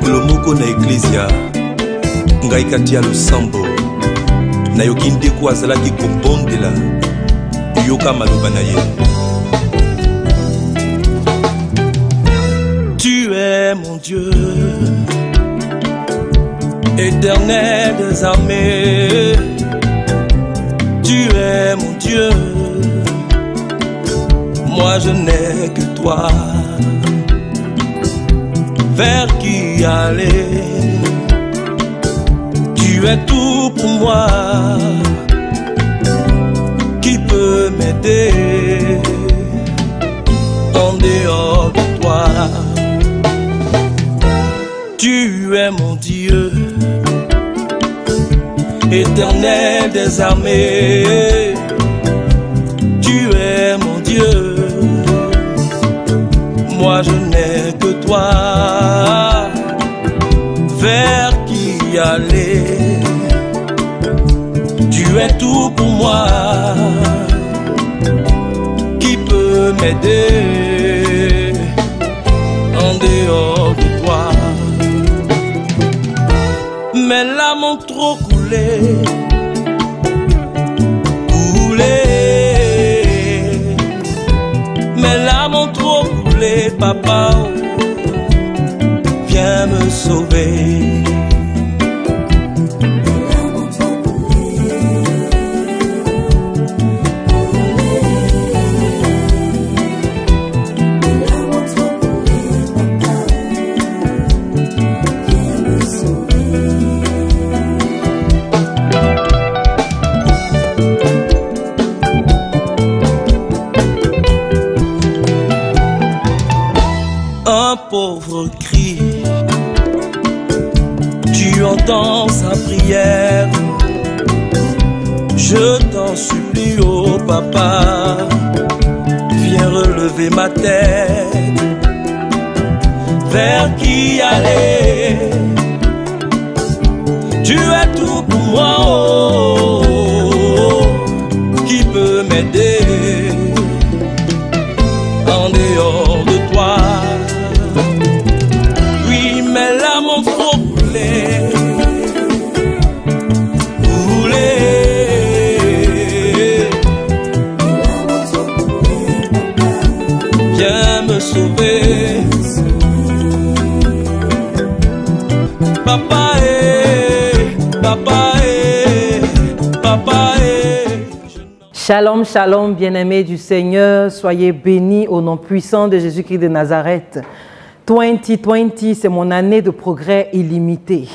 mokolo moko na eklezia ngai kati ya losambo nayoki ndeko azalaki kobondela yoka maloba na ye. Tu es mon Dieu, éternel des armées. Tu es mon Dieu, moi je n'ai que toi. Vers qui aller? Tu es tout pour moi. Qui peut m'aider en dehors de toi? Tu es mon Dieu, éternel des armées. Tu es mon Dieu, moi je n'ai que toi. Vers qui aller? Tu es tout pour moi. Qui peut m'aider en dehors de toi? Mes larmes ont trop coulé, mes larmes ont trop coulé, papa, viens me sauver. Pauvre cri, tu entends sa prière. Je t'en supplie, oh papa, viens relever ma tête. Vers qui aller? Tu es tout pour moi, oh, qui peut m'aider en dehors de toi? Sauver, papa papa papa. Shalom, shalom, bien-aimés du Seigneur, soyez bénis au nom puissant de Jésus-Christ de Nazareth. 2020, c'est mon année de progrès illimité.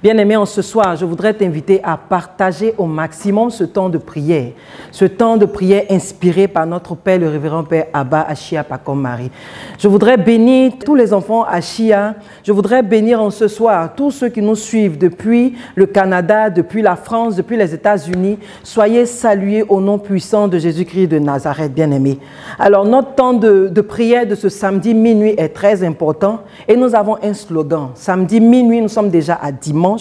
Bien-aimé, en ce soir, je voudrais t'inviter à partager au maximum ce temps de prière inspiré par notre Père, le révérend Père Abba Achia Pacom Marie. Je voudrais bénir tous les enfants Achia. Je voudrais bénir en ce soir tous ceux qui nous suivent depuis le Canada, depuis la France, depuis les États-Unis. Soyez salués au nom puissant de Jésus-Christ de Nazareth, bien-aimés. Alors, notre temps de prière de ce samedi minuit est très important et nous avons un slogan. Samedi minuit, nous sommes déjà à dimanche.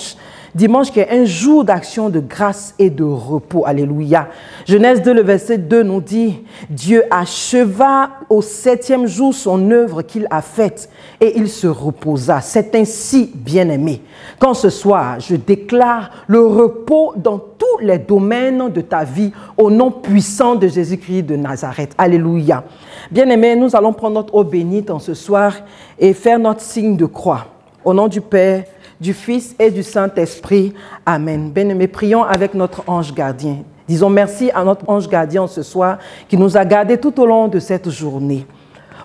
Dimanche qui est un jour d'action de grâce et de repos. Alléluia. Genèse 2, le verset 2 nous dit, Dieu acheva au 7e jour son œuvre qu'il a faite et il se reposa. C'est ainsi, bien-aimé, qu'en ce soir, je déclare le repos dans tous les domaines de ta vie au nom puissant de Jésus-Christ de Nazareth. Alléluia. Bien-aimé, nous allons prendre notre eau bénite en ce soir et faire notre signe de croix. Au nom du Père, du Fils et du Saint-Esprit. Amen. Bien-aimés, prions avec notre ange gardien. Disons merci à notre ange gardien ce soir qui nous a gardés tout au long de cette journée.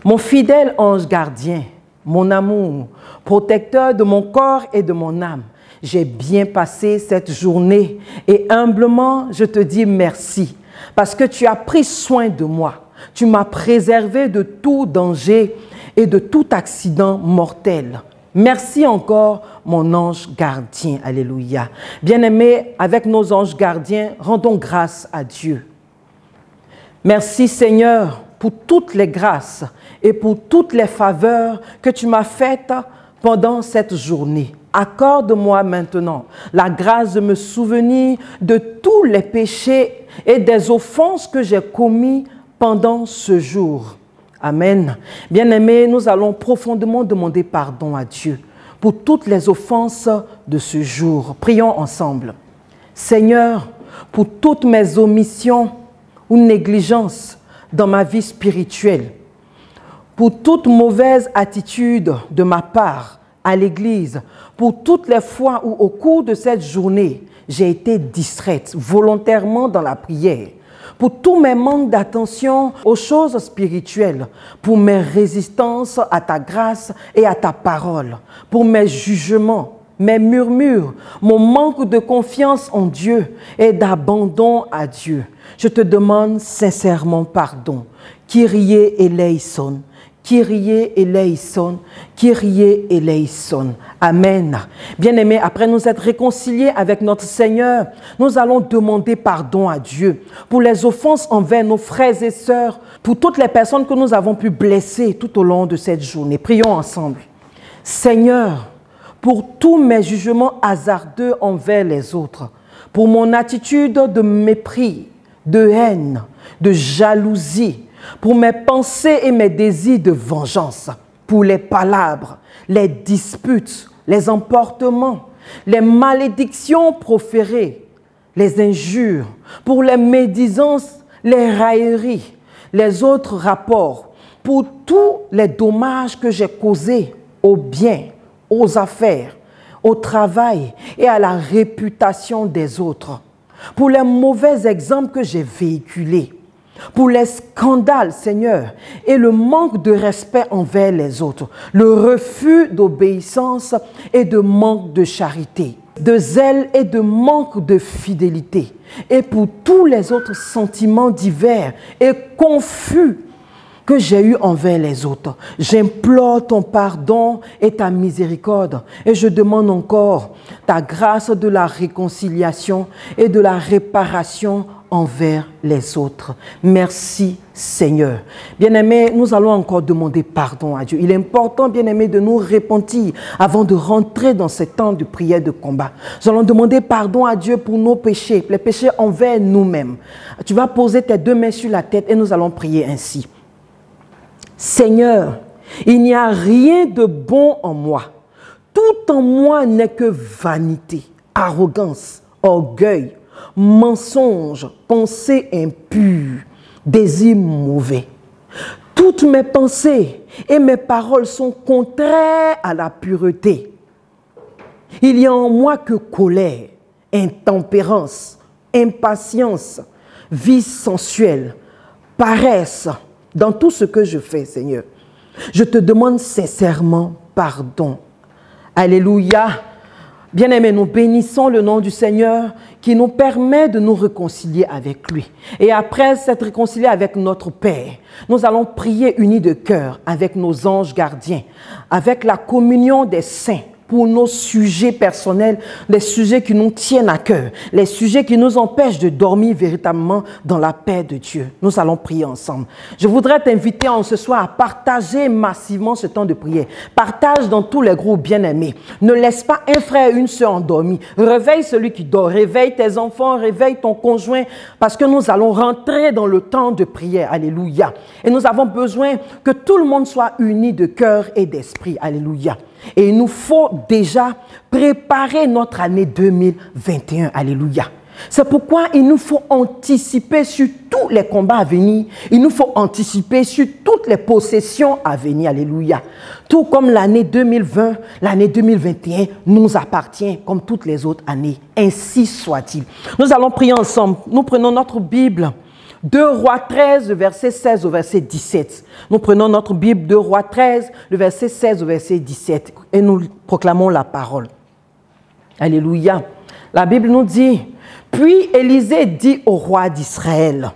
Mon fidèle ange gardien, mon amour, protecteur de mon corps et de mon âme, j'ai bien passé cette journée et humblement je te dis merci parce que tu as pris soin de moi. Tu m'as préservé de tout danger et de tout accident mortel. Merci encore, mon ange gardien. Alléluia. Bien-aimés, avec nos anges gardiens, rendons grâce à Dieu. Merci, Seigneur, pour toutes les grâces et pour toutes les faveurs que tu m'as faites pendant cette journée. Accorde-moi maintenant la grâce de me souvenir de tous les péchés et des offenses que j'ai commis pendant ce jour. Amen. Bien-aimés, nous allons profondément demander pardon à Dieu pour toutes les offenses de ce jour. Prions ensemble. Seigneur, pour toutes mes omissions ou négligences dans ma vie spirituelle, pour toute mauvaise attitude de ma part à l'église, pour toutes les fois où au cours de cette journée, j'ai été distraite volontairement dans la prière, pour tous mes manques d'attention aux choses spirituelles, pour mes résistances à ta grâce et à ta parole, pour mes jugements, mes murmures, mon manque de confiance en Dieu et d'abandon à Dieu. Je te demande sincèrement pardon. Kyrie eleison. Kyrie eleison, Kyrie eleison. Amen. Bien-aimés, après nous être réconciliés avec notre Seigneur, nous allons demander pardon à Dieu pour les offenses envers nos frères et sœurs, pour toutes les personnes que nous avons pu blesser tout au long de cette journée. Prions ensemble. Seigneur, pour tous mes jugements hasardeux envers les autres, pour mon attitude de mépris, de haine, de jalousie, pour mes pensées et mes désirs de vengeance, pour les palabres, les disputes, les emportements, les malédictions proférées, les injures, pour les médisances, les railleries, les autres rapports, pour tous les dommages que j'ai causés aux biens, aux affaires, au travail et à la réputation des autres, pour les mauvais exemples que j'ai véhiculés, pour les scandales, Seigneur, et le manque de respect envers les autres, le refus d'obéissance et de manque de charité, de zèle et de manque de fidélité, et pour tous les autres sentiments divers et confus que j'ai eu envers les autres. J'implore ton pardon et ta miséricorde, et je demande encore ta grâce de la réconciliation et de la réparation envers les autres. Merci Seigneur. Bien-aimés, nous allons encore demander pardon à Dieu. Il est important, bien-aimés, de nous repentir avant de rentrer dans ce temps de prière de combat. Nous allons demander pardon à Dieu pour nos péchés, les péchés envers nous-mêmes. Tu vas poser tes deux mains sur la tête et nous allons prier ainsi. Seigneur, il n'y a rien de bon en moi. Tout en moi n'est que vanité, arrogance, orgueil, mensonge, pensée impure, désir mauvais. Toutes mes pensées et mes paroles sont contraires à la pureté. Il y a en moi que colère, intempérance, impatience, vice sensuel, paresse dans tout ce que je fais, Seigneur. Je te demande sincèrement pardon. Alléluia. Bien-aimés, nous bénissons le nom du Seigneur qui nous permet de nous réconcilier avec lui. Et après s'être réconcilié avec notre Père, nous allons prier unis de cœur avec nos anges gardiens, avec la communion des saints pour nos sujets personnels, les sujets qui nous tiennent à cœur, les sujets qui nous empêchent de dormir véritablement dans la paix de Dieu. Nous allons prier ensemble. Je voudrais t'inviter en ce soir à partager massivement ce temps de prière. Partage dans tous les groupes bien-aimés. Ne laisse pas un frère et une sœur endormis. Réveille celui qui dort, réveille tes enfants, réveille ton conjoint, parce que nous allons rentrer dans le temps de prière. Alléluia. Et nous avons besoin que tout le monde soit uni de cœur et d'esprit. Alléluia. Et il nous faut déjà préparer notre année 2021. Alléluia. C'est pourquoi il nous faut anticiper sur tous les combats à venir. Il nous faut anticiper sur toutes les possessions à venir. Alléluia. Tout comme l'année 2020, l'année 2021 nous appartient comme toutes les autres années. Ainsi soit-il. Nous allons prier ensemble. Nous prenons notre Bible. 2 Rois 13, le verset 16 au verset 17. Nous prenons notre Bible, 2 Rois 13, le verset 16 au verset 17, et nous proclamons la parole. Alléluia. La Bible nous dit, « Puis Élisée dit au roi d'Israël,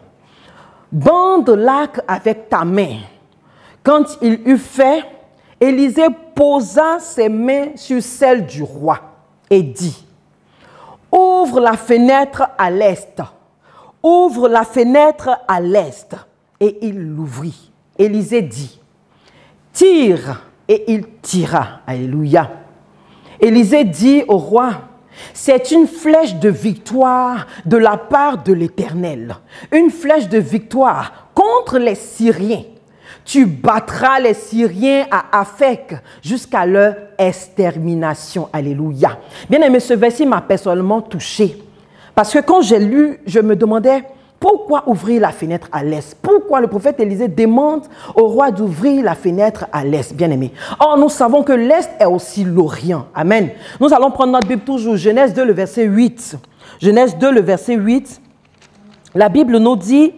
« Bande l'arc avec ta main. » Quand il eut fait, Élisée posa ses mains sur celles du roi et dit, « Ouvre la fenêtre à l'est. » Ouvre la fenêtre à l'est. Et il l'ouvrit. Élisée dit, tire. Et il tira. Alléluia. Élisée dit au roi, c'est une flèche de victoire de la part de l'Éternel. Une flèche de victoire contre les Syriens. Tu battras les Syriens à Aphek jusqu'à leur extermination. Alléluia. Bien aimé, ce verset m'a personnellement touché. Parce que quand j'ai lu, je me demandais pourquoi ouvrir la fenêtre à l'est? Pourquoi le prophète Élisée demande au roi d'ouvrir la fenêtre à l'est, bien aimé? Or, nous savons que l'est est aussi l'Orient. Amen. Nous allons prendre notre Bible toujours, Genèse 2, le verset 8. Genèse 2, le verset 8. La Bible nous dit,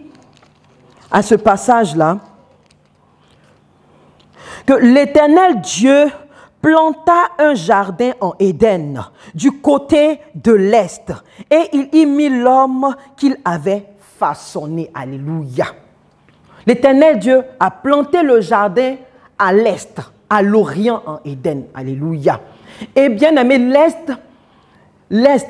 à ce passage-là, que l'Éternel Dieu planta un jardin en Éden, du côté de l'est, et il y mit l'homme qu'il avait façonné. Alléluia. L'Éternel Dieu a planté le jardin à l'est, à l'Orient en Éden. Alléluia. Et bien aimé, l'est,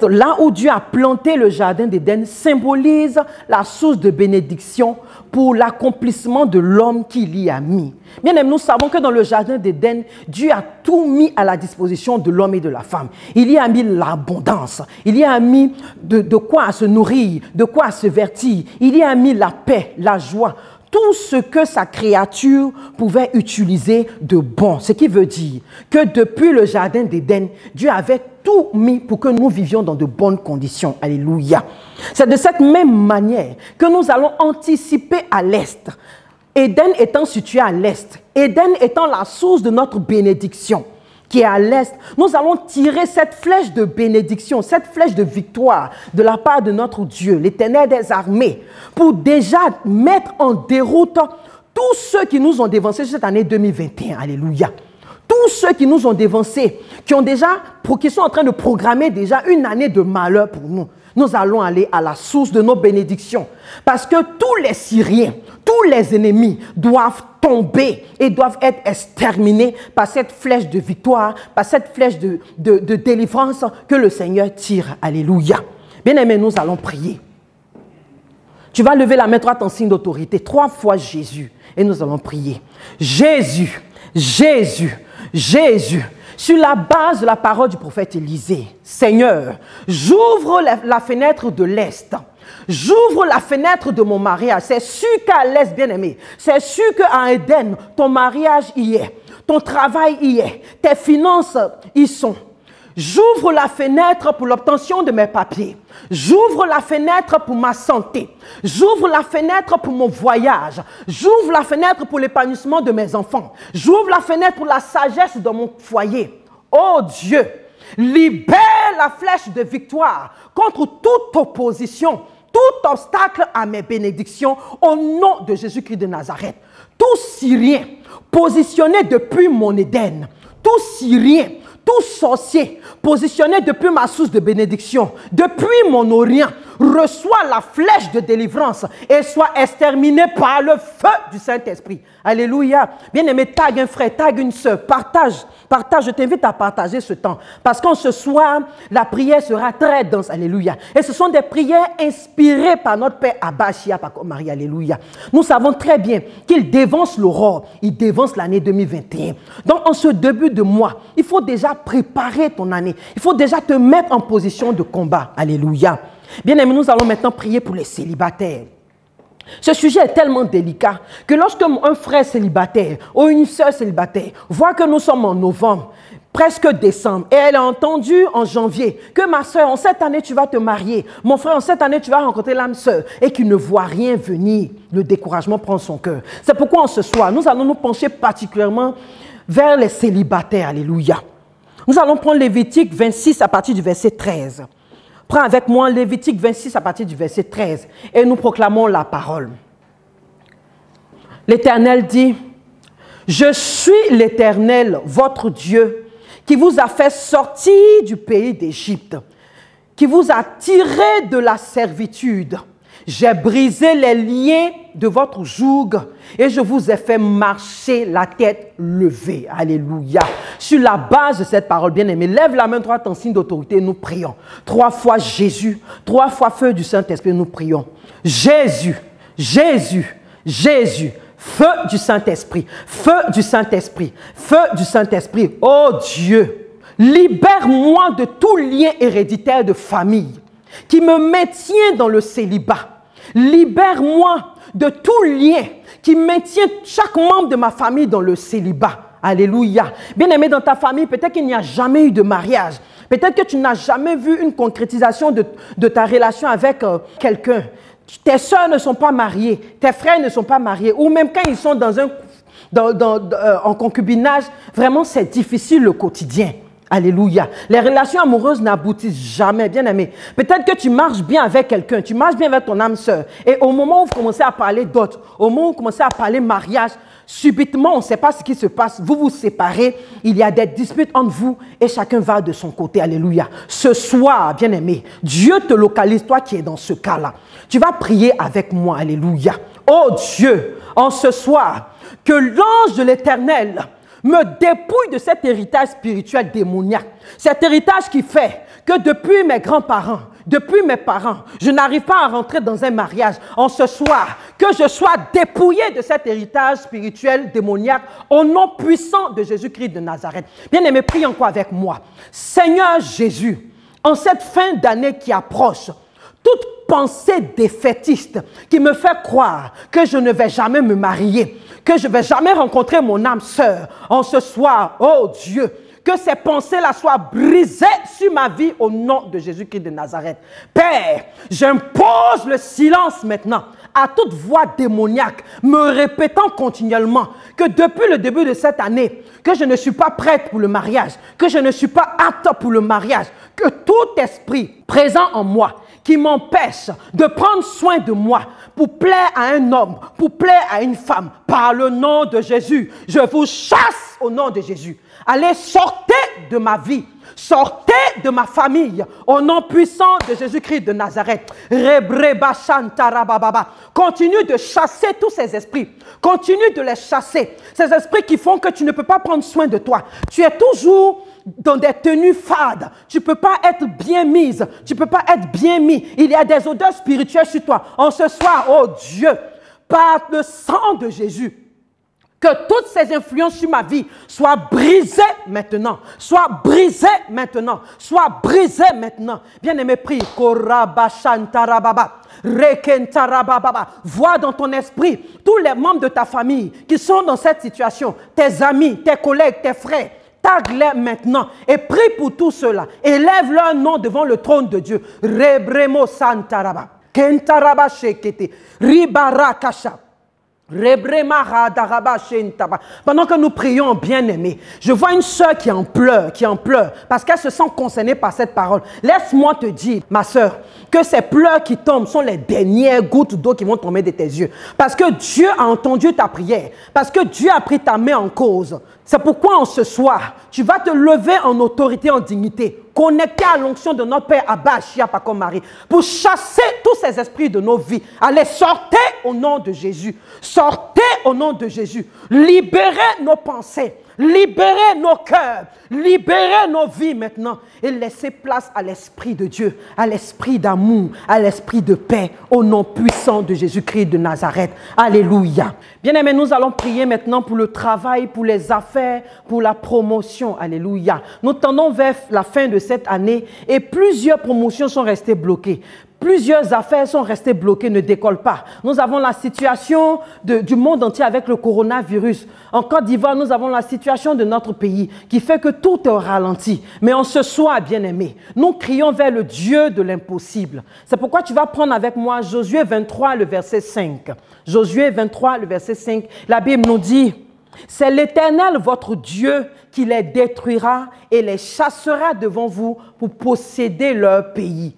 là où Dieu a planté le jardin d'Éden, symbolise la source de bénédiction pour l'accomplissement de l'homme qu'il y a mis. Bien aimé, nous savons que dans le jardin d'Éden, Dieu a tout mis à la disposition de l'homme et de la femme. Il y a mis l'abondance, il y a mis de quoi se nourrir, de quoi se vertir, il y a mis la paix, la joie, tout ce que sa créature pouvait utiliser de bon. Ce qui veut dire que depuis le jardin d'Éden, Dieu avait tout mis pour que nous vivions dans de bonnes conditions. Alléluia. C'est de cette même manière que nous allons anticiper à l'est. Éden étant situé à l'est, Éden étant la source de notre bénédiction, qui est à l'est, nous allons tirer cette flèche de bénédiction, cette flèche de victoire de la part de notre Dieu, l'Éternel des armées, pour déjà mettre en déroute tous ceux qui nous ont dévancés cette année 2021. Alléluia. Tous ceux qui nous ont dévancés, qui sont en train de programmer déjà une année de malheur pour nous. Nous allons aller à la source de nos bénédictions. Parce que tous les Syriens, tous les ennemis doivent tomber et doivent être exterminés par cette flèche de victoire, par cette flèche de délivrance que le Seigneur tire. Alléluia. Bien-aimés, nous allons prier. Tu vas lever la main droite en signe d'autorité. 3 fois Jésus. Et nous allons prier. Jésus, Jésus, Jésus. Sur la base de la parole du prophète Élisée, Seigneur, j'ouvre la fenêtre de l'Est. J'ouvre la fenêtre de mon mariage. C'est sûr qu'à l'Est, bien-aimé, c'est sûr qu'à Éden, ton mariage y est, ton travail y est, tes finances y sont. J'ouvre la fenêtre pour l'obtention de mes papiers. J'ouvre la fenêtre pour ma santé. J'ouvre la fenêtre pour mon voyage. J'ouvre la fenêtre pour l'épanouissement de mes enfants. J'ouvre la fenêtre pour la sagesse de mon foyer. Oh Dieu, libère la flèche de victoire contre toute opposition, tout obstacle à mes bénédictions au nom de Jésus-Christ de Nazareth. Tout Syrien positionné depuis mon Éden, tout Syrien, tout sorcier positionné depuis ma source de bénédiction, depuis mon Orient, reçoit la flèche de délivrance et soit exterminé par le feu du Saint-Esprit. Alléluia. Bien-aimé, tag un frère, tag une soeur, partage. Je t'invite à partager ce temps. Parce qu'en ce soir, la prière sera très dense. Alléluia. Et ce sont des prières inspirées par notre Père Abba, Shia, Pako, Marie. Alléluia. Nous savons très bien qu'il dévance l'aurore. Il dévance l'année 2021. Donc, en ce début de mois, il faut déjà préparer ton année. Il faut déjà te mettre en position de combat. Alléluia. Bien-aimés, nous allons maintenant prier pour les célibataires. Ce sujet est tellement délicat que lorsque un frère célibataire ou une sœur célibataire voit que nous sommes en novembre, presque décembre, et elle a entendu en janvier que ma sœur, en cette année, tu vas te marier, mon frère, en cette année, tu vas rencontrer l'âme sœur, et qu'il ne voit rien venir, le découragement prend son cœur. C'est pourquoi en ce soir, nous allons nous pencher particulièrement vers les célibataires. Alléluia. Nous allons prendre Lévitique 26 à partir du verset 13. Prends avec moi Lévitique 26 à partir du verset 13 et nous proclamons la parole. L'Éternel dit, « Je suis l'Éternel, votre Dieu, qui vous a fait sortir du pays d'Égypte, qui vous a tiré de la servitude. J'ai brisé les liens de votre joug et je vous ai fait marcher la tête levée. » Alléluia. Sur la base de cette parole, bien-aimé, lève la main droite en signe d'autorité et nous prions. 3 fois Jésus, 3 fois feu du Saint-Esprit, nous prions. Jésus, Jésus, Jésus, feu du Saint-Esprit, feu du Saint-Esprit, feu du Saint-Esprit. Oh Dieu, libère-moi de tout lien héréditaire de famille qui me maintient dans le célibat. Libère-moi de tout lien qui maintient chaque membre de ma famille dans le célibat. Alléluia. Bien-aimé, dans ta famille, peut-être qu'il n'y a jamais eu de mariage. Peut-être que tu n'as jamais vu une concrétisation de ta relation avec quelqu'un. Tes soeurs ne sont pas mariées, tes frères ne sont pas mariés, ou même quand ils sont en concubinage, vraiment c'est difficile le quotidien. Alléluia. Les relations amoureuses n'aboutissent jamais, bien aimé. Peut-être que tu marches bien avec quelqu'un, tu marches bien avec ton âme sœur, et au moment où vous commencez à parler d'autres, au moment où vous commencez à parler mariage, subitement, on ne sait pas ce qui se passe, vous vous séparez, il y a des disputes entre vous et chacun va de son côté. Alléluia. Ce soir, bien aimé, Dieu te localise, toi qui es dans ce cas-là. Tu vas prier avec moi. Alléluia. Oh Dieu, en ce soir, que l'ange de l'Éternel me dépouille de cet héritage spirituel démoniaque. Cet héritage qui fait que depuis mes grands-parents, depuis mes parents, je n'arrive pas à rentrer dans un mariage. En ce soir, que je sois dépouillé de cet héritage spirituel démoniaque au nom puissant de Jésus-Christ de Nazareth. Bien-aimé, prie encore avec moi. Seigneur Jésus, en cette fin d'année qui approche, toute pensée défaitiste qui me fait croire que je ne vais jamais me marier, que je ne vais jamais rencontrer mon âme sœur, en ce soir, oh Dieu, que ces pensées-là soient brisées sur ma vie au nom de Jésus-Christ de Nazareth. Père, j'impose le silence maintenant à toute voix démoniaque, me répétant continuellement que depuis le début de cette année, que je ne suis pas prête pour le mariage, que je ne suis pas apte pour le mariage, que tout esprit présent en moi qui m'empêche de prendre soin de moi pour plaire à un homme, pour plaire à une femme, par le nom de Jésus, je vous chasse au nom de Jésus. Allez, sortez de ma vie, sortez de ma famille, au nom puissant de Jésus-Christ de Nazareth. Continue de chasser tous ces esprits, continue de les chasser, ces esprits qui font que tu ne peux pas prendre soin de toi. Tu es toujours dans des tenues fades, tu ne peux pas être bien mise, tu ne peux pas être bien mis. Il y a des odeurs spirituelles sur toi. En ce soir, oh Dieu, par le sang de Jésus, que toutes ces influences sur ma vie soient brisées maintenant. Soient brisées maintenant. Soient brisées maintenant. Bien-aimé, prie. Vois dans ton esprit tous les membres de ta famille qui sont dans cette situation. Tes amis, tes collègues, tes frères. Tag-les maintenant et prie pour tous ceux-là. Élève leur nom devant le trône de Dieu. Rebremo Santaraba. Kentaraba Shekete. Ribara Kasha. Pendant que nous prions, bien-aimés, je vois une sœur qui en pleure, parce qu'elle se sent concernée par cette parole. Laisse-moi te dire, ma sœur, que ces pleurs qui tombent sont les dernières gouttes d'eau qui vont tomber de tes yeux. Parce que Dieu a entendu ta prière, parce que Dieu a pris ta main en cause. C'est pourquoi en ce soir, tu vas te lever en autorité, en dignité, connecté à l'onction de notre Père Abba, Shia, Paco Marie, pour chasser tous ces esprits de nos vies. Allez, sortez au nom de Jésus. Sortez au nom de Jésus. Libérez nos pensées. Libérez nos cœurs, libérez nos vies maintenant et laissez place à l'Esprit de Dieu, à l'Esprit d'amour, à l'Esprit de paix, au nom puissant de Jésus-Christ de Nazareth. Alléluia. Bien-aimés, nous allons prier maintenant pour le travail, pour les affaires, pour la promotion. Alléluia. Nous tendons vers la fin de cette année et plusieurs promotions sont restées bloquées. Plusieurs affaires sont restées bloquées, ne décollent pas. Nous avons la situation du monde entier avec le coronavirus. En Côte d'Ivoire, nous avons la situation de notre pays qui fait que tout est au ralenti. Mais en ce soir, bien-aimés, nous crions vers le Dieu de l'impossible. C'est pourquoi tu vas prendre avec moi Josué 23, le verset 5. Josué 23, le verset 5. La Bible nous dit, « C'est l'Éternel, votre Dieu, qui les détruira et les chassera devant vous pour posséder leur pays. »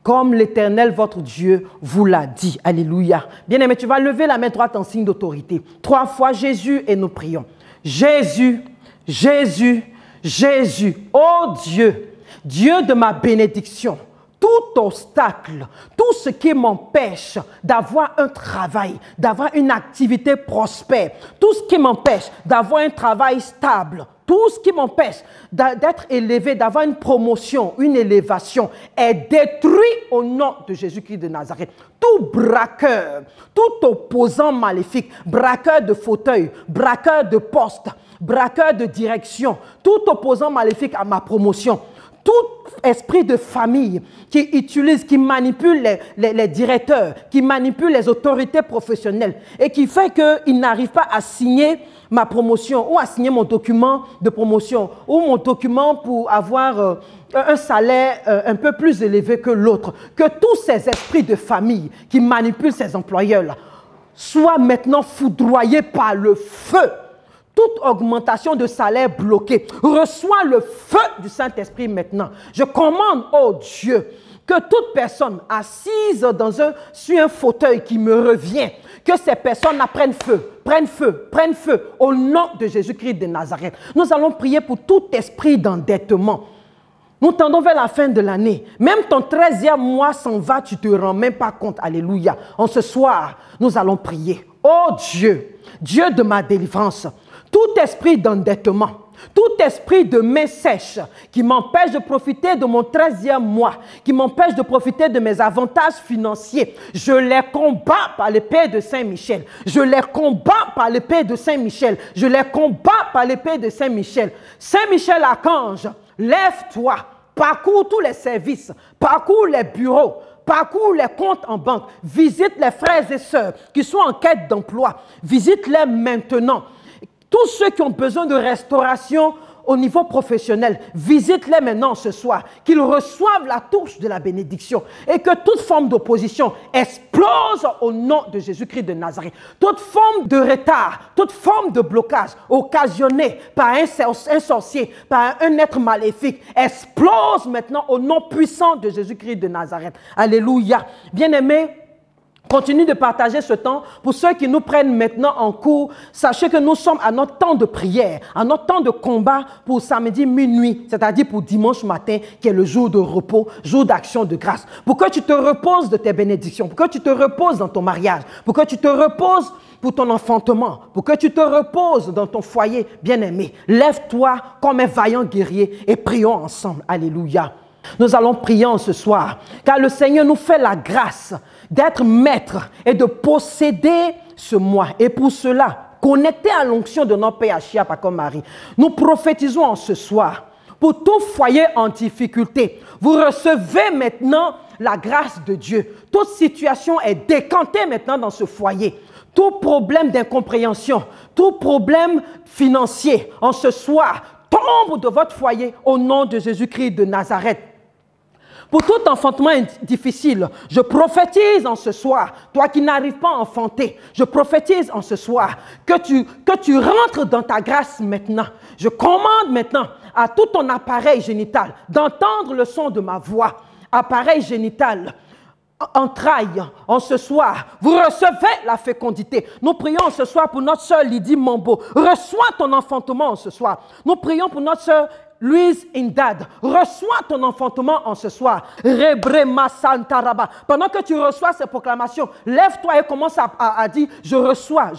Comme l'Éternel, votre Dieu, vous l'a dit. Alléluia. Bien-aimé, tu vas lever la main droite en signe d'autorité. 3 fois Jésus et nous prions. Jésus, Jésus, Jésus. Oh Dieu, Dieu de ma bénédiction. Tout obstacle, tout ce qui m'empêche d'avoir un travail, d'avoir une activité prospère, tout ce qui m'empêche d'avoir un travail stable, tout ce qui m'empêche d'être élevé, d'avoir une promotion, une élévation, est détruit au nom de Jésus-Christ de Nazareth. Tout braqueur, tout opposant maléfique, braqueur de fauteuil, braqueur de poste, braqueur de direction, tout opposant maléfique à ma promotion, tout esprit de famille qui utilise, qui manipule les directeurs, qui manipule les autorités professionnelles et qui fait qu'ils n'arrivent pas à signer ma promotion ou à signer mon document de promotion ou mon document pour avoir un salaire un peu plus élevé que l'autre, que tous ces esprits de famille qui manipulent ces employeurs-là soient maintenant foudroyés par le feu. Toute augmentation de salaire bloquée reçoit le feu du Saint-Esprit maintenant. Je commande, oh Dieu, que toute personne assise sur un fauteuil qui me revient, que ces personnes prennent feu, au nom de Jésus-Christ de Nazareth. Nous allons prier pour tout esprit d'endettement. Nous tendons vers la fin de l'année. Même ton 13e mois s'en va, tu ne te rends même pas compte. Alléluia. En ce soir, nous allons prier. Oh Dieu, Dieu de ma délivrance, tout esprit d'endettement, tout esprit de main sèche qui m'empêche de profiter de mon 13e mois, qui m'empêche de profiter de mes avantages financiers, je les combats par l'épée de Saint-Michel. Je les combats par l'épée de Saint-Michel. Je les combats par l'épée de Saint-Michel. Saint-Michel Archange, lève-toi, parcours tous les services, parcours les bureaux, parcours les comptes en banque, visite les frères et sœurs qui sont en quête d'emploi, visite-les maintenant. Tous ceux qui ont besoin de restauration au niveau professionnel, visite-les maintenant ce soir, qu'ils reçoivent la touche de la bénédiction et que toute forme d'opposition explose au nom de Jésus-Christ de Nazareth. Toute forme de retard, toute forme de blocage occasionnée par un sorcier, par un être maléfique, explose maintenant au nom puissant de Jésus-Christ de Nazareth. Alléluia. Bien-aimés, continue de partager ce temps. Pour ceux qui nous prennent maintenant en cours, sachez que nous sommes à notre temps de prière, à notre temps de combat pour samedi minuit, c'est-à-dire pour dimanche matin, qui est le jour de repos, jour d'action de grâce. Pour que tu te reposes de tes bénédictions, pour que tu te reposes dans ton mariage, pour que tu te reposes pour ton enfantement, pour que tu te reposes dans ton foyer bien-aimé. Lève-toi comme un vaillant guerrier et prions ensemble. Alléluia. Nous allons prier ce soir, car le Seigneur nous fait la grâce d'être maître et de posséder ce mois. Et pour cela, connecté à l'onction de notre Père Achia comme Marie, nous prophétisons en ce soir pour tout foyer en difficulté. Vous recevez maintenant la grâce de Dieu. Toute situation est décantée maintenant dans ce foyer. Tout problème d'incompréhension, tout problème financier en ce soir tombe de votre foyer au nom de Jésus-Christ de Nazareth. Pour tout enfantement difficile, je prophétise en ce soir, toi qui n'arrives pas à enfanter, je prophétise en ce soir que tu rentres dans ta grâce maintenant. Je commande maintenant à tout ton appareil génital d'entendre le son de ma voix. Appareil génital, entrailles, en ce soir, vous recevez la fécondité. Nous prions ce soir pour notre sœur Lydie Mambo. Reçois ton enfantement en ce soir. Nous prions pour notre sœur Louise Indad, reçois ton enfantement en ce soir. Rebrema Santaraba. Pendant que tu reçois ces proclamations, lève-toi et commence à dire je reçois.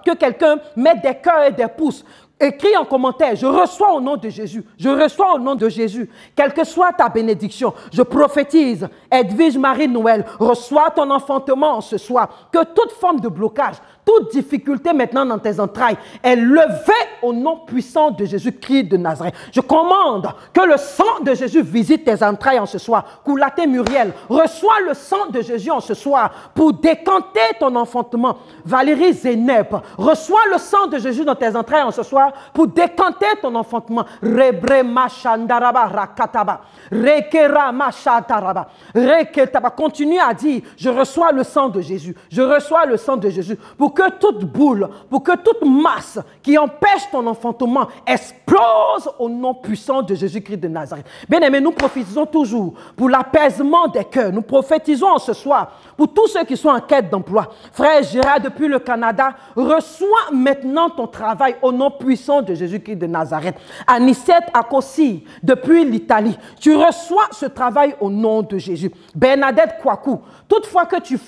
Que quelqu'un mette des cœurs et des pouces. Écris en commentaire, je reçois au nom de Jésus. Je reçois au nom de Jésus. Quelle que soit ta bénédiction, je prophétise. Edwige Marie-Noël, reçois ton enfantement ce soir. Que toute forme de blocage, toute difficulté maintenant dans tes entrailles est levée au nom puissant de Jésus-Christ de Nazareth. Je commande que le sang de Jésus visite tes entrailles en ce soir. Koulaté Muriel, reçois le sang de Jésus en ce soir pour décanter ton enfantement. Valérie Zénep, reçois le sang de Jésus dans tes entrailles en ce soir pour décanter ton enfantement. Rebre Machandaraba Rakataba. Rekera Machataraba. Reketaba. Continue à dire, je reçois le sang de Jésus. Je reçois le sang de Jésus. Pour que toute boule, pour que toute masse qui empêche ton enfantement explose au nom puissant de Jésus-Christ de Nazareth. Bien-aimés, nous prophétisons toujours pour l'apaisement des cœurs. Nous prophétisons ce soir pour tous ceux qui sont en quête d'emploi. Frère Gérard, depuis le Canada, reçois maintenant ton travail au nom puissant de Jésus-Christ de Nazareth. Anicette Akossi, depuis l'Italie, tu reçois ce travail au nom de Jésus. Bernadette Kwaku, toutefois que tu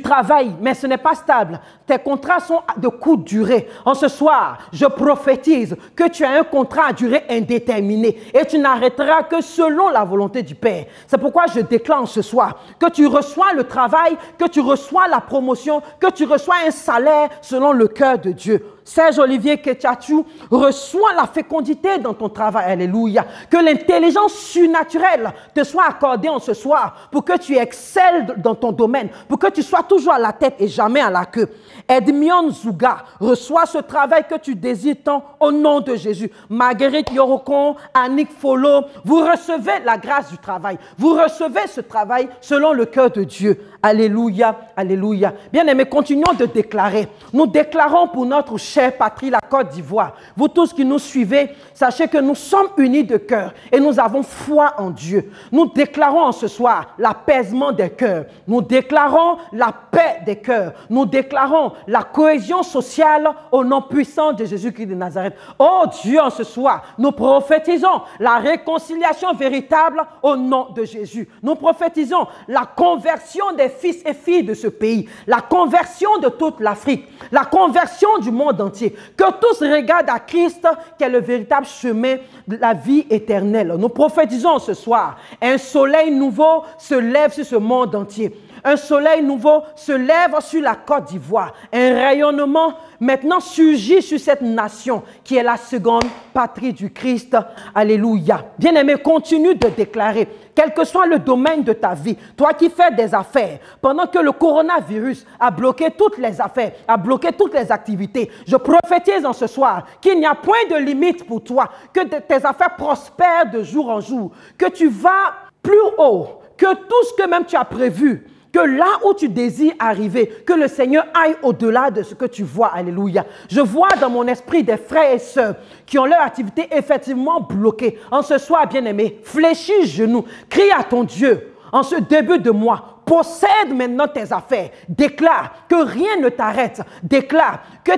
travailles, mais ce n'est pas stable. Tes contrats sont de courte durée. En ce soir, je prophétise que tu as un contrat à durée indéterminée et tu n'arrêteras que selon la volonté du Père. C'est pourquoi je déclare ce soir que tu reçois le travail, que tu reçois la promotion, que tu reçois un salaire selon le cœur de Dieu. Serge Olivier Ketchachou, reçois la fécondité dans ton travail. Alléluia. Que l'intelligence surnaturelle te soit accordée en ce soir pour que tu excelles dans ton domaine, pour que tu sois toujours à la tête et jamais à la queue. Edmion Zouga, reçois ce travail que tu désires tant au nom de Jésus. Marguerite Yorokon, Annick Follo, vous recevez la grâce du travail. Vous recevez ce travail selon le cœur de Dieu. Alléluia, alléluia. Bien-aimés, continuons de déclarer. Nous déclarons pour notre chère patrie, la Côte d'Ivoire. Vous tous qui nous suivez, sachez que nous sommes unis de cœur et nous avons foi en Dieu. Nous déclarons en ce soir l'apaisement des cœurs. Nous déclarons la paix des cœurs. Nous déclarons la cohésion sociale au nom puissant de Jésus-Christ de Nazareth. Oh Dieu, en ce soir, nous prophétisons la réconciliation véritable au nom de Jésus. Nous prophétisons la conversion des fils et filles de ce pays, la conversion de toute l'Afrique, la conversion du monde entier. Que tous regardent à Christ qui est le véritable chemin de la vie éternelle. Nous prophétisons ce soir, un soleil nouveau se lève sur ce monde entier. Un soleil nouveau se lève sur la Côte d'Ivoire. Un rayonnement maintenant surgit sur cette nation qui est la seconde patrie du Christ. Alléluia. Bien-aimé, continue de déclarer, quel que soit le domaine de ta vie, toi qui fais des affaires, pendant que le coronavirus a bloqué toutes les affaires, a bloqué toutes les activités, je prophétise en ce soir qu'il n'y a point de limite pour toi, que tes affaires prospèrent de jour en jour, que tu vas plus haut, que tout ce que même tu as prévu, que là où tu désires arriver, que le Seigneur aille au-delà de ce que tu vois. Alléluia. Je vois dans mon esprit des frères et sœurs qui ont leur activité effectivement bloquée. En ce soir, bien-aimé, fléchis genoux, crie à ton Dieu en ce début de mois. Possède maintenant tes affaires. Déclare que rien ne t'arrête. Déclare que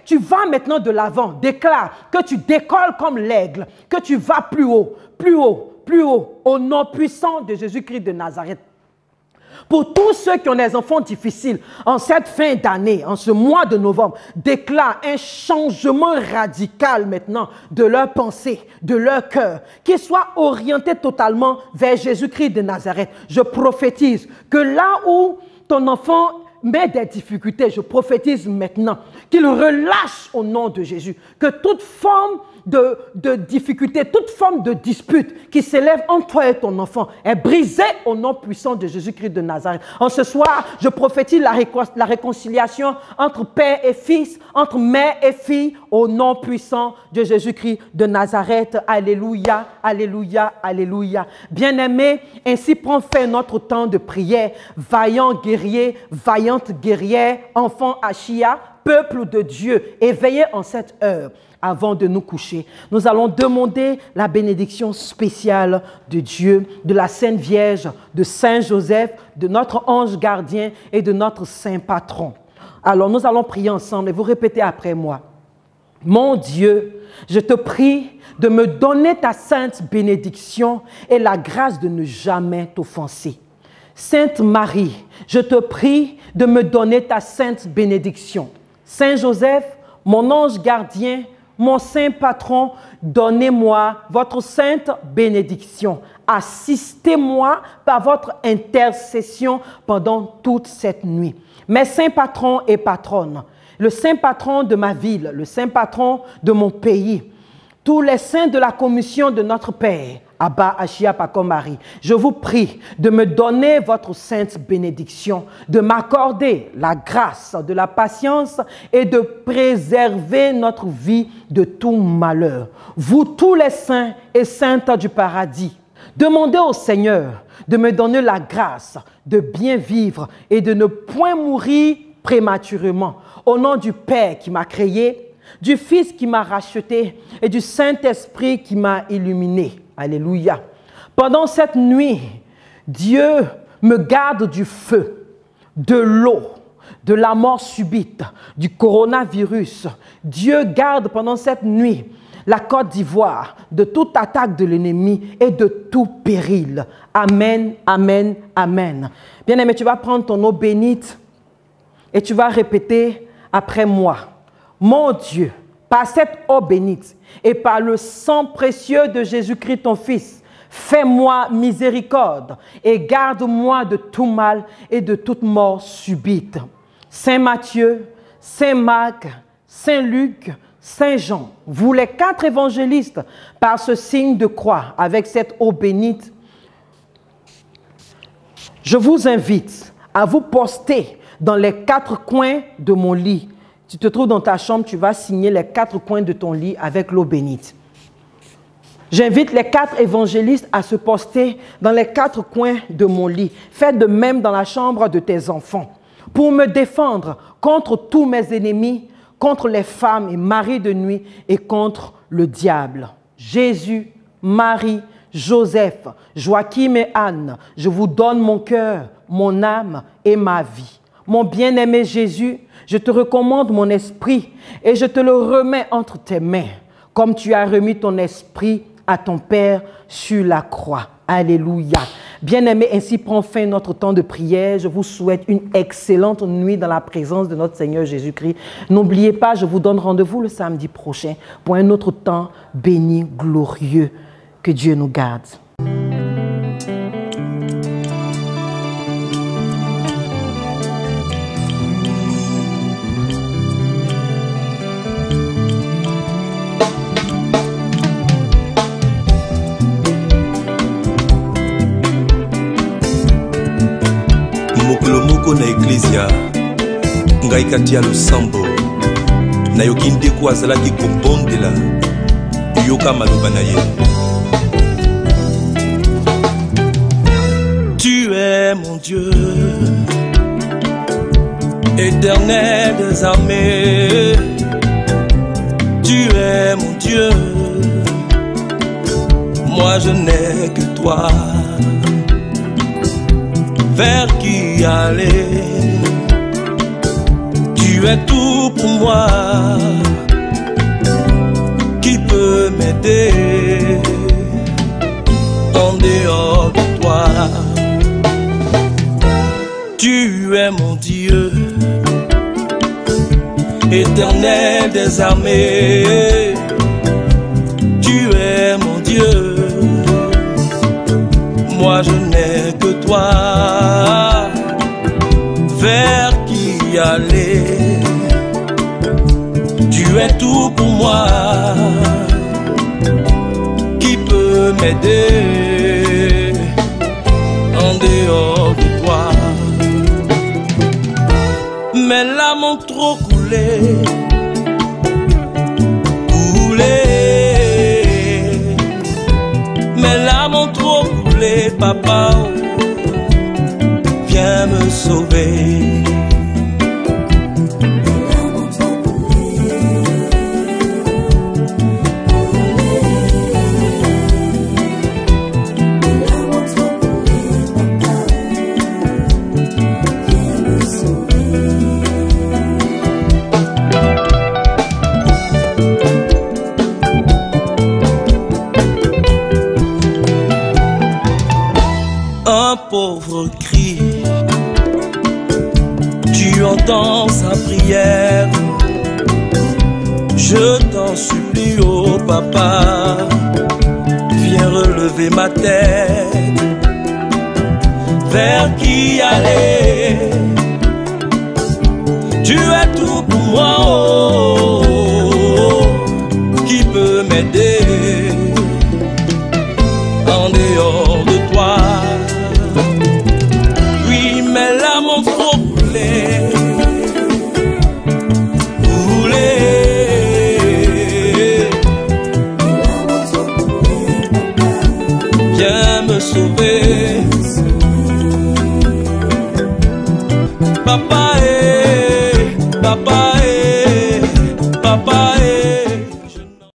tu vas maintenant de l'avant. Déclare que tu décolles comme l'aigle, que tu vas plus haut, plus haut, plus haut, au nom puissant de Jésus-Christ de Nazareth. Pour tous ceux qui ont des enfants difficiles, en cette fin d'année, en ce mois de novembre, déclare un changement radical maintenant de leur pensée, de leur cœur, qu'ils soient orientés totalement vers Jésus-Christ de Nazareth. Je prophétise que là où ton enfant met des difficultés, je prophétise maintenant qu'il relâche au nom de Jésus, que toute forme de difficulté, toute forme de dispute qui s'élève entre toi et ton enfant est brisée au nom puissant de Jésus-Christ de Nazareth. En ce soir, je prophétise la réconciliation entre père et fils, entre mère et fille, au nom puissant de Jésus-Christ de Nazareth. Alléluia, alléluia, alléluia. Bien-aimés, ainsi prend fin notre temps de prière. Vaillant guerrier, vaillante guerrière, enfant Achia, peuple de Dieu, éveillez en cette heure. Avant de nous coucher, nous allons demander la bénédiction spéciale de Dieu, de la Sainte Vierge, de Saint Joseph, de notre ange gardien et de notre Saint Patron. Alors nous allons prier ensemble et vous répétez après moi. Mon Dieu, je te prie de me donner ta sainte bénédiction et la grâce de ne jamais t'offenser. Sainte Marie, je te prie de me donner ta sainte bénédiction. Saint Joseph, mon ange gardien, mon saint patron, donnez-moi votre sainte bénédiction. Assistez-moi par votre intercession pendant toute cette nuit. Mes saints patrons et patronnes, le saint patron de ma ville, le saint patron de mon pays, tous les saints de la commission de notre Père, Abba, Achia, Paco, Marie, je vous prie de me donner votre sainte bénédiction, de m'accorder la grâce de la patience et de préserver notre vie de tout malheur. Vous tous les saints et saintes du paradis, demandez au Seigneur de me donner la grâce de bien vivre et de ne point mourir prématurément. Au nom du Père qui m'a créé, du Fils qui m'a racheté et du Saint-Esprit qui m'a illuminé. Alléluia. Pendant cette nuit, Dieu me garde du feu, de l'eau, de la mort subite, du coronavirus. Dieu garde pendant cette nuit la Côte d'Ivoire de toute attaque de l'ennemi et de tout péril. Amen, amen, amen. Bien-aimé, tu vas prendre ton eau bénite et tu vas répéter après moi. Mon Dieu, par cette eau bénite et par le sang précieux de Jésus-Christ, ton Fils, fais-moi miséricorde et garde-moi de tout mal et de toute mort subite. Saint Matthieu, Saint Marc, Saint Luc, Saint Jean, vous les 4 évangélistes, par ce signe de croix, avec cette eau bénite, je vous invite à vous poster dans les 4 coins de mon lit. Tu te trouves dans ta chambre, tu vas signer les 4 coins de ton lit avec l'eau bénite. J'invite les 4 évangélistes à se poster dans les 4 coins de mon lit. Faites de même dans la chambre de tes enfants. Pour me défendre contre tous mes ennemis, contre les femmes et maris de nuit et contre le diable. Jésus, Marie, Joseph, Joachim et Anne, je vous donne mon cœur, mon âme et ma vie. Mon bien-aimé Jésus, je te recommande mon esprit et je te le remets entre tes mains, comme tu as remis ton esprit à ton Père sur la croix. Alléluia. Bien-aimés, ainsi prend fin notre temps de prière. Je vous souhaite une excellente nuit dans la présence de notre Seigneur Jésus-Christ. N'oubliez pas, je vous donne rendez-vous le samedi prochain pour un autre temps béni, glorieux. Que Dieu nous garde. Moko na Ecclesia ngai kati ya losambo nayoki ndeko azalaki kobondela yoka maloba na ye. Tu es mon Dieu, éternel des armées. Tu es mon Dieu, moi je n'ai que toi. Vers qui aller? Tu es tout pour moi. Qui peut m'aider en dehors de toi? Tu es mon Dieu, éternel des armées. Tu es mon Dieu, moi je n'ai que toi. Vers qui aller? Tu es tout pour moi. Qui peut m'aider en dehors de toi? Mes larmes ont trop coulé, mes larmes ont trop coulé, papa, viens me sauver. Un pauvre cri, tu entends sa prière. Je t'en supplie, oh papa, viens relever ma tête. Vers qui aller? Tu es tout pour moi, oh, qui peut m'aider en dehors de toi? Oui, mes larmes ont trop coulé, viens me sauver. Papa, papa.